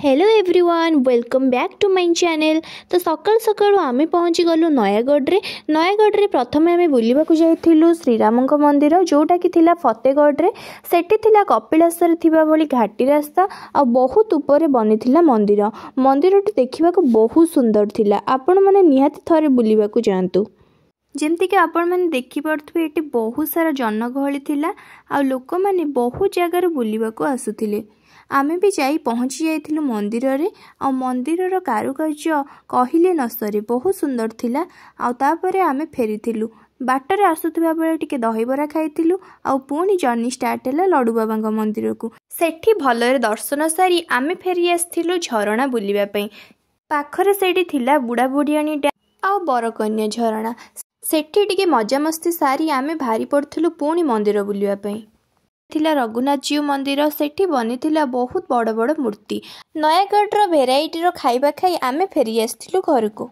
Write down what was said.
Hello everyone welcome back to my channel. तो सकाल सकाल आम पहुँची गलु नयागढ़ प्रथम आम बुलवाक जाइलु श्रीराम मंदिर जोटा कि फतेगढ़ सेठी थिला कपिलासर थिबा भली घाटी रास्ता आ बहुत ऊपर बनी मंदिर मंदिरटी देखा बहुत सुंदर थिला। आपण माने निहाती थरे बुलवाक जातु। जमती कि आपण मैंने देखिपे ये बहुत सारा जनगहली थिला आ लोक मैंने बहुत जगार बुलवाक आसुथिले। आमे भी जाई पहुँची जाइथिलु मंदिर रे आ मंदिरर कारुकार्य कहिले न सरे बहुत सुंदर थिला। आ तापरे आमे फेरिथिलु बाटर आसुथिबा बेले टिके दहीबरा खाइथिलु आ पुणी जर्नी स्टार्ट हैला लड्डू बाबा मंदिर को। सेठी भलरे दर्शन सारी आमे फेरी आस्थिलु झरणा बुलिबा पई। पाखरे सेठी थिला बुढ़ा बुढ़ियाणी डैम आ बरकन्या झरणा। सेठी टिके मजामस्ती सारी आमे भारी पड़थिलु पुणी मंदिर बुलिबा पई। थिला रघुनाथ जीव मंदिर सेठी बनी थिला बहुत बड़ बड़ मूर्ति। नयागढ़ भेराइटी खाइबा खाई आमे फेरी आस्थिलु घर को।